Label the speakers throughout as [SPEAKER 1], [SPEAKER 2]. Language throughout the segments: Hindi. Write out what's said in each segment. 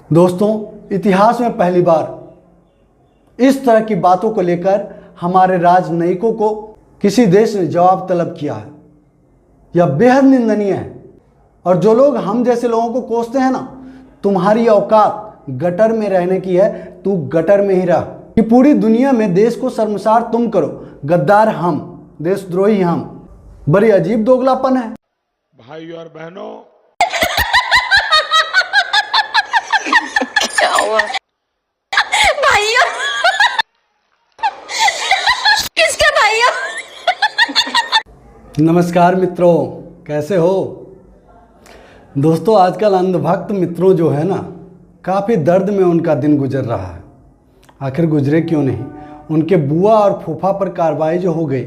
[SPEAKER 1] दोस्तों, इतिहास में पहली बार इस तरह की बातों को लेकर हमारे राजनयिकों को किसी देश ने जवाब तलब किया है। यह बेहद निंदनीय है। और जो लोग हम जैसे लोगों को कोसते हैं ना, तुम्हारी औकात गटर में रहने की है, तू गटर में ही रह। कि पूरी दुनिया में देश को शर्मसार तुम करो, गद्दार हम, देशद्रोही हम। बड़ी अजीब दोगलापन है।
[SPEAKER 2] भाई और बहनों,
[SPEAKER 3] क्या हुआ भाइयों? किसके भाइयों?
[SPEAKER 1] नमस्कार मित्रों, कैसे हो? दोस्तों, आजकल अंधभक्त मित्रों जो है ना, काफ़ी दर्द में उनका दिन गुजर रहा है। आखिर गुजरे क्यों नहीं? उनके बुआ और फूफा पर कार्रवाई जो हो गई,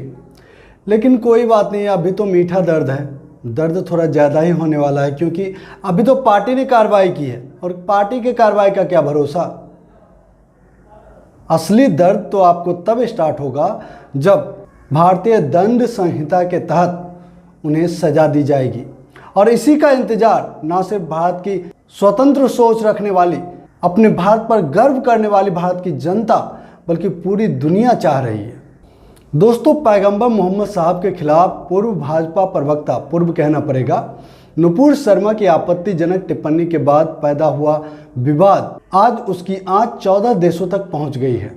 [SPEAKER 1] लेकिन कोई बात नहीं, अभी तो मीठा दर्द है। दर्द थोड़ा ज़्यादा ही होने वाला है, क्योंकि अभी तो पार्टी ने कार्रवाई की है, और पार्टी के कार्रवाई का क्या भरोसा। असली दर्द तो आपको तब स्टार्ट होगा जब भारतीय दंड संहिता के तहत उन्हें सजा दी जाएगी। और इसी का इंतजार ना सिर्फ भारत की स्वतंत्र सोच रखने वाली, अपने भारत पर गर्व करने वाली भारत की जनता, बल्कि पूरी दुनिया चाह रही है। दोस्तों, पैगंबर मोहम्मद साहब के खिलाफ पूर्व भाजपा प्रवक्ता, पूर्व कहना पड़ेगा, नुपुर शर्मा की आपत्तिजनक टिप्पणी के बाद पैदा हुआ विवाद आज उसकी आंच 14 देशों तक पहुंच गई है।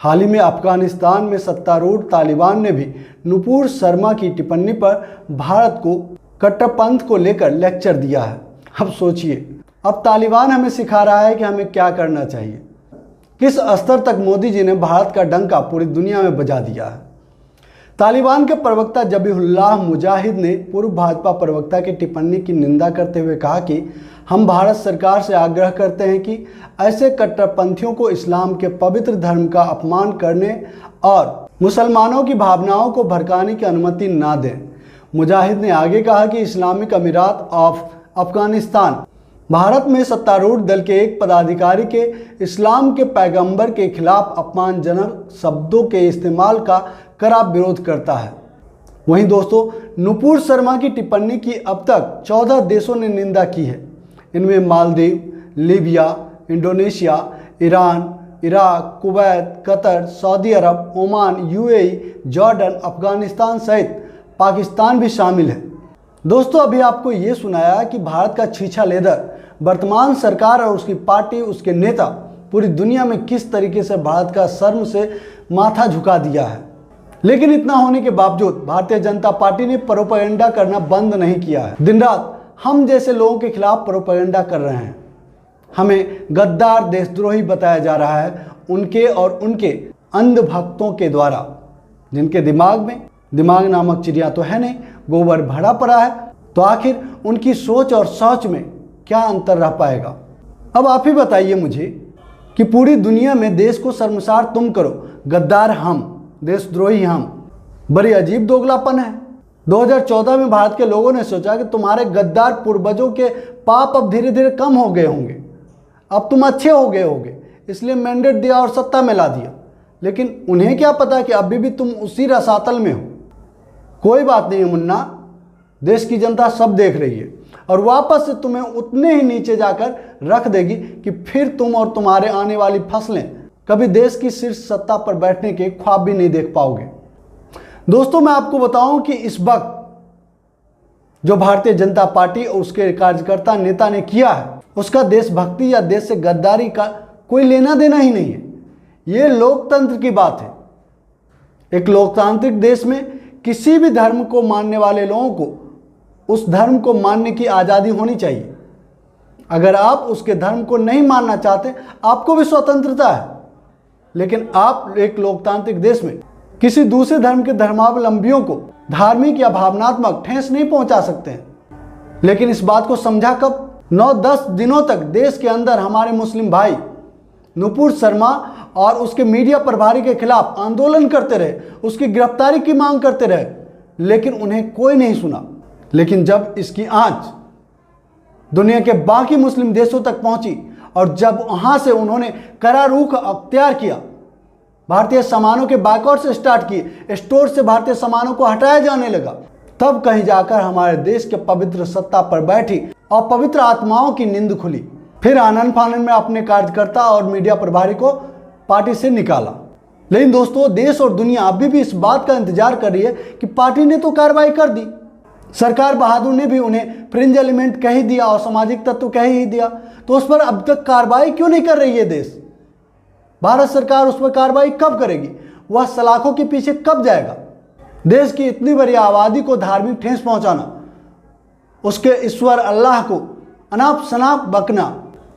[SPEAKER 1] हाल ही में अफगानिस्तान में सत्तारूढ़ तालिबान ने भी नुपुर शर्मा की टिप्पणी पर भारत को कट्टरपंथ को लेकर लेक्चर दिया है। अब सोचिए, अब तालिबान हमें सिखा रहा है कि हमें क्या करना चाहिए। किस स्तर तक मोदी जी ने भारत का डंका पूरी दुनिया में बजा दिया है। तालिबान के प्रवक्ता जबीहुल्लाह मुजाहिद ने पूर्व भाजपा प्रवक्ता की टिप्पणी की निंदा करते हुए कहा कि हम भारत सरकार से आग्रह करते हैं कि ऐसे कट्टरपंथियों को इस्लाम के पवित्र धर्म का अपमान करने और मुसलमानों की भावनाओं को भड़काने की अनुमति ना दें। मुजाहिद ने आगे कहा कि इस्लामिक अमीरात ऑफ अफगानिस्तान भारत में सत्तारूढ़ दल के एक पदाधिकारी के इस्लाम के पैगंबर के खिलाफ अपमानजनक शब्दों के इस्तेमाल का कड़ा विरोध करता है। वहीं दोस्तों, नुपुर शर्मा की टिप्पणी की अब तक 14 देशों ने निंदा की है। इनमें Maldives, Libya, Indonesia, Iran, Iraq, Kuwait, Qatar, Saudi Arab, Oman, UAE, Jordan, Afghanistan सहित पाकिस्तान भी शामिल है। दोस्तों, अभी आपको ये सुनाया कि भारत का छीछा लेदर वर्तमान सरकार और उसकी पार्टी, उसके नेता पूरी दुनिया में किस तरीके से भारत का शर्म से माथा झुका दिया है। लेकिन इतना होने के बावजूद भारतीय जनता पार्टी ने प्रोपेगेंडा करना बंद नहीं किया है। दिन रात हम जैसे लोगों के खिलाफ प्रोपेगेंडा कर रहे हैं। हमें गद्दार, देशद्रोही बताया जा रहा है उनके और उनके अंध भक्तों के द्वारा, जिनके दिमाग नामक चिड़िया तो है नहीं, गोबर भरा पड़ा है। तो आखिर उनकी सोच और सोच में क्या अंतर रह पाएगा? अब आप ही बताइए मुझे कि पूरी दुनिया में देश को शर्मसार तुम करो, गद्दार हम, देशद्रोही हम। बड़ी अजीब दोगलापन है। 2014 में भारत के लोगों ने सोचा कि तुम्हारे गद्दार पूर्वजों के पाप अब धीरे धीरे कम हो गए होंगे, अब तुम अच्छे हो गए होंगे, इसलिए मैंडेट दिया और सत्ता में ला दिया। लेकिन उन्हें क्या पता कि अभी भी तुम उसी रसातल में हो। कोई बात नहीं है मुन्ना, देश की जनता सब देख रही है और वापस से तुम्हें उतने ही नीचे जाकर रख देगी कि फिर तुम और तुम्हारे आने वाली फसलें कभी देश की शीर्ष सत्ता पर बैठने के ख्वाब भी नहीं देख पाओगे। दोस्तों, मैं आपको बताऊं कि इस वक्त जो भारतीय जनता पार्टी और उसके कार्यकर्ता नेता ने किया है, उसका देशभक्ति या देश से गद्दारी का कोई लेना देना ही नहीं है। ये लोकतंत्र की बात है। एक लोकतांत्रिक देश में किसी भी धर्म को मानने वाले लोगों को उस धर्म को मानने की आज़ादी होनी चाहिए। अगर आप उसके धर्म को नहीं मानना चाहते, आपको भी स्वतंत्रता है। लेकिन आप एक लोकतांत्रिक देश में किसी दूसरे धर्म के धर्मावलंबियों को धार्मिक या भावनात्मक ठेस नहीं पहुंचा सकते हैं। लेकिन इस बात को समझा कब? 9-10 दिनों तक देश के अंदर हमारे मुस्लिम भाई नुपुर शर्मा और उसके मीडिया प्रभारी के खिलाफ आंदोलन करते रहे, उसकी गिरफ्तारी की मांग करते रहे, लेकिन उन्हें कोई नहीं सुना। लेकिन जब इसकी आंच दुनिया के बाकी मुस्लिम देशों तक पहुंची और जब वहां से उन्होंने कड़ा रुख अख्तियार किया, भारतीय सामानों के बायकॉट से स्टार्ट किए, स्टोर से भारतीय सामानों को हटाया जाने लगा, तब कहीं जाकर हमारे देश के पवित्र सत्ता पर बैठी और पवित्र आत्माओं की नींद खुली। फिर आनन फानन में अपने कार्यकर्ता और मीडिया प्रभारी को पार्टी से निकाला। लेकिन दोस्तों, देश और दुनिया अभी भी इस बात का इंतजार कर रही है कि पार्टी ने तो कार्रवाई कर दी, सरकार बहादुर ने भी उन्हें फ्रिंज एलिमेंट कह ही दिया और सामाजिक तत्व कह ही दिया, तो उस पर अब तक कार्रवाई क्यों नहीं कर रही है देश? भारत सरकार उस पर कार्रवाई कब करेगी? वह सलाखों के पीछे कब जाएगा? देश की इतनी बड़ी आबादी को धार्मिक ठेस पहुंचाना, उसके ईश्वर अल्लाह को अनाप शनाप बकना,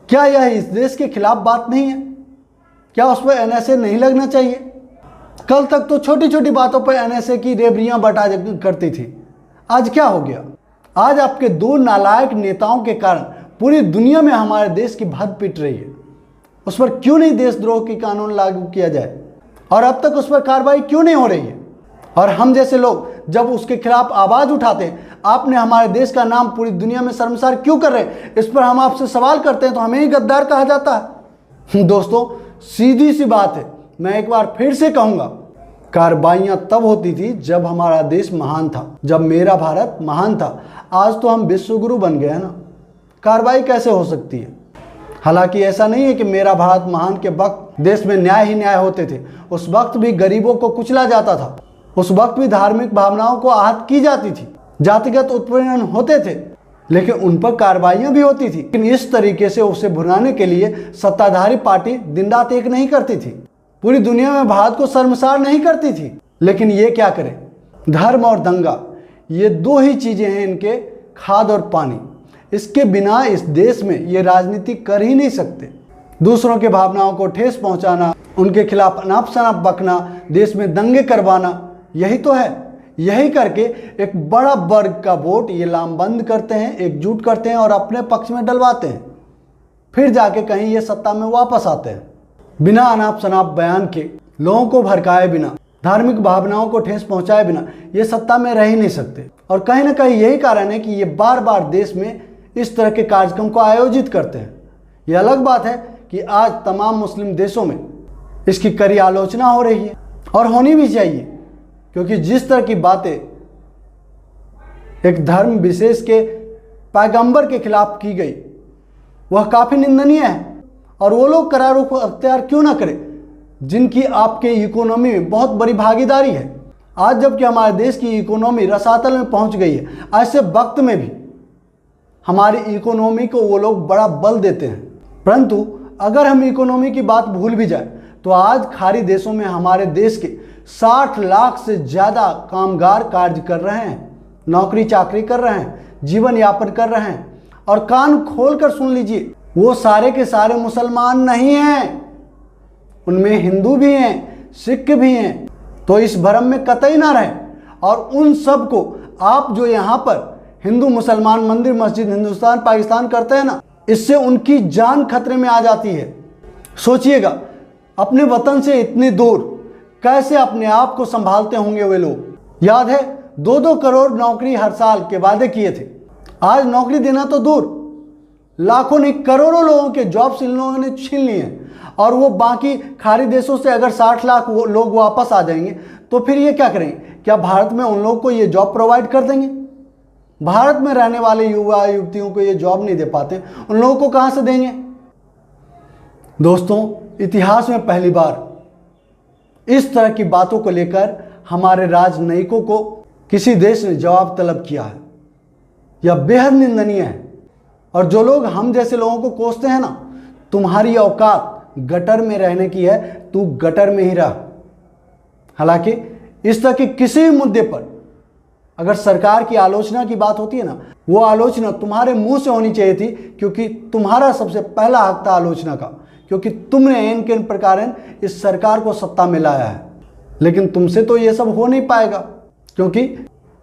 [SPEAKER 1] क्या यह इस देश के खिलाफ बात नहीं है? क्या उस पर एनएसए नहीं लगना चाहिए? कल तक तो छोटी छोटी बातों पर एनएसए की रेबरियां बटा करती थी, आज क्या हो गया? आज आपके दो नालायक नेताओं के कारण पूरी दुनिया में हमारे देश की भद पिट रही है। उस पर क्यों नहीं देशद्रोह की कानून लागू किया जाए? और अब तक उस पर कार्रवाई क्यों नहीं हो रही है? और हम जैसे लोग जब उसके खिलाफ आवाज उठाते हैं, आपने हमारे देश का नाम पूरी दुनिया में शर्मसार क्यों कर रहे हैं, इस पर हम आपसे सवाल करते हैं तो हमें ही गद्दार कहा जाता है। दोस्तों, सीधी सी बात है, मैं एक बार फिर से कहूंगा, कार्रवाइयां तब होती थी जब हमारा देश महान था, जब मेरा भारत महान था। आज तो हम विश्वगुरु बन गए हैं ना, कार्रवाई कैसे हो सकती है? हालांकि ऐसा नहीं है कि मेरा भारत महान के वक्त देश में न्याय ही न्याय होते थे। उस वक्त भी गरीबों को कुचला जाता था, उस वक्त भी धार्मिक भावनाओं को आहत की जाती थी, जातिगत उत्पीड़न होते थे, लेकिन उन पर कार्रवाइयां भी होती थी। लेकिन इस तरीके से उसे भुनाने के लिए सत्ताधारी पार्टी दिन रात एक नहीं करती थी, पूरी दुनिया में भारत को शर्मसार नहीं करती थी। लेकिन ये क्या करें, धर्म और दंगा, ये दो ही चीजें हैं इनके, खाद और पानी। इसके बिना इस देश में ये राजनीति कर ही नहीं सकते। दूसरों के भावनाओं को ठेस पहुंचाना, उनके खिलाफ अनाप शनाप बकना, देश में दंगे करवाना, यही तो है। यही करके एक बड़ा वर्ग का वोट ये लामबंद करते हैं, एकजुट करते हैं और अपने पक्ष में डलवाते हैं। फिर जाके कहीं ये सत्ता में वापस आते हैं। बिना अनाप शनाप बयान के, लोगों को भड़काए बिना, धार्मिक भावनाओं को ठेस पहुंचाए बिना ये सत्ता में रह ही नहीं सकते। और कहीं ना कहीं यही कारण है कि ये बार बार देश में इस तरह के कार्यक्रम को आयोजित करते हैं। ये अलग बात है कि आज तमाम मुस्लिम देशों में इसकी कड़ी आलोचना हो रही है, और होनी भी चाहिए, क्योंकि जिस तरह की बातें एक धर्म विशेष के पैगंबर के खिलाफ की गई वह काफ़ी निंदनीय है। और वो लोग करार रुख अख्तियार क्यों ना करें जिनकी आपके इकोनॉमी में बहुत बड़ी भागीदारी है। आज जबकि हमारे देश की इकोनॉमी रसातल में पहुंच गई है, ऐसे वक्त में भी हमारी इकोनॉमी को वो लोग बड़ा बल देते हैं। परंतु अगर हम इकोनॉमी की बात भूल भी जाए तो आज खाड़ी देशों में हमारे देश के 60 लाख से ज़्यादा कामगार कार्य कर रहे हैं, नौकरी चाकरी कर रहे हैं, जीवन यापन कर रहे हैं। और कान खोलकर सुन लीजिए, वो सारे के सारे मुसलमान नहीं हैं, उनमें हिंदू भी हैं, सिख भी हैं। तो इस भ्रम में कतई ना रहें। और उन सब को आप जो यहाँ पर हिंदू मुसलमान मंदिर मस्जिद हिंदुस्तान पाकिस्तान करते हैं ना, इससे उनकी जान खतरे में आ जाती है। सोचिएगा, अपने वतन से इतने दूर कैसे अपने आप को संभालते होंगे वे लोग। याद है 2-2 करोड़ नौकरी हर साल के वादे किए थे। आज नौकरी देना तो दूर, लाखों नहीं करोड़ों लोगों के जॉब्स इन लोगों ने छीन लिए हैं। और वो बाकी खाड़ी देशों से अगर 60 लाख लोग वापस आ जाएंगे तो फिर ये क्या करेंगे? क्या भारत में उन लोगों को ये जॉब प्रोवाइड कर देंगे? भारत में रहने वाले युवा युवतियों को ये जॉब नहीं दे पाते, उन लोगों को कहां से देंगे? दोस्तों, इतिहास में पहली बार इस तरह की बातों को लेकर हमारे राजनयिकों को किसी देश ने जवाब तलब किया है। यह बेहद निंदनीय है। और जो लोग हम जैसे लोगों को कोसते हैं ना, तुम्हारी औकात गटर में रहने की है, तू गटर में ही रह। हालांकि इस तरह के किसी भी मुद्दे पर अगर सरकार की आलोचना की बात होती है ना, वो आलोचना तुम्हारे मुंह से होनी चाहिए थी, क्योंकि तुम्हारा सबसे पहला हक था आलोचना का, क्योंकि तुमने इन प्रकार इस सरकार को सत्ता में लाया है। लेकिन तुमसे तो ये सब हो नहीं पाएगा, क्योंकि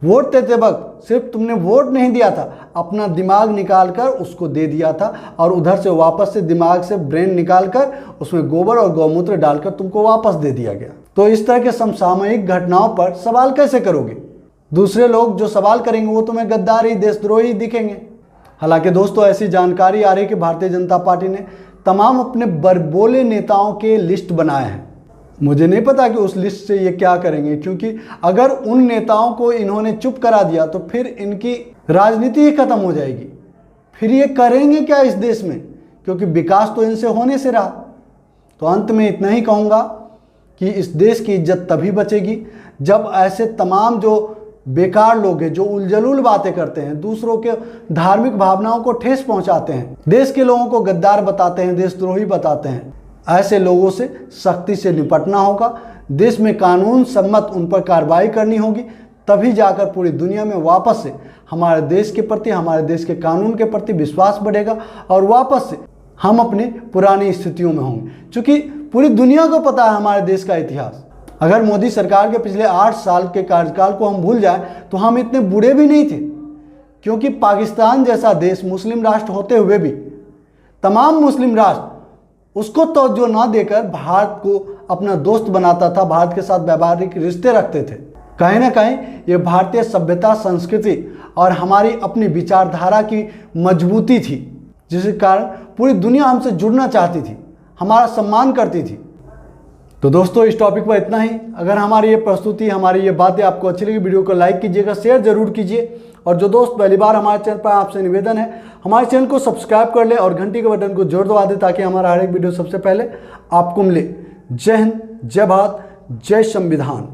[SPEAKER 1] वोट देते वक्त सिर्फ तुमने वोट नहीं दिया था, अपना दिमाग निकाल कर उसको दे दिया था, और उधर से वापस से दिमाग से ब्रेन निकाल कर उसमें गोबर और गौमूत्र डालकर तुमको वापस दे दिया गया। तो इस तरह के समसामयिक घटनाओं पर सवाल कैसे करोगे? दूसरे लोग जो सवाल करेंगे वो तुम्हें गद्दारी देशद्रोही दिखेंगे। हालांकि दोस्तों, ऐसी जानकारी आ रही है कि भारतीय जनता पार्टी ने तमाम अपने बरबोले नेताओं के लिस्ट बनाए हैं। मुझे नहीं पता कि उस लिस्ट से ये क्या करेंगे, क्योंकि अगर उन नेताओं को इन्होंने चुप करा दिया तो फिर इनकी राजनीति ही खत्म हो जाएगी। फिर ये करेंगे क्या इस देश में क्योंकि विकास तो इनसे होने से रहा। तो अंत में इतना ही कहूँगा कि इस देश की इज्जत तभी बचेगी जब ऐसे तमाम जो बेकार लोग हैं, जो उलझलूल बातें करते हैं, दूसरों के धार्मिक भावनाओं को ठेस पहुंचाते हैं, देश के लोगों को गद्दार बताते हैं, देशद्रोही बताते हैं, ऐसे लोगों से सख्ती से निपटना होगा। देश में कानून सम्मत उन पर कार्रवाई करनी होगी, तभी जाकर पूरी दुनिया में वापस से हमारे देश के प्रति, हमारे देश के कानून के प्रति विश्वास बढ़ेगा और वापस से हम अपनी पुरानी स्थितियों में होंगे। क्योंकि पूरी दुनिया को पता है हमारे देश का इतिहास। अगर मोदी सरकार के पिछले 8 साल के कार्यकाल को हम भूल जाएं तो हम इतने बुरे भी नहीं थे, क्योंकि पाकिस्तान जैसा देश मुस्लिम राष्ट्र होते हुए भी तमाम मुस्लिम राष्ट्र उसको तवज्जो ना देकर भारत को अपना दोस्त बनाता था, भारत के साथ व्यापारिक रिश्ते रखते थे। कहीं ना कहीं ये भारतीय सभ्यता, संस्कृति और हमारी अपनी विचारधारा की मजबूती थी, जिसके कारण पूरी दुनिया हमसे जुड़ना चाहती थी, हमारा सम्मान करती थी। तो दोस्तों इस टॉपिक पर इतना ही। अगर हमारी ये प्रस्तुति, हमारी ये बातें आपको अच्छी लगी, वीडियो को लाइक कीजिएगा, शेयर जरूर कीजिए। और जो दोस्त पहली बार हमारे चैनल पर, आपसे निवेदन है हमारे चैनल को सब्सक्राइब कर ले और घंटी के बटन को जोर दबा दे, ताकि हमारा हर एक वीडियो सबसे पहले आपको मिले। जय हिंद, जय भारत, जय संविधान।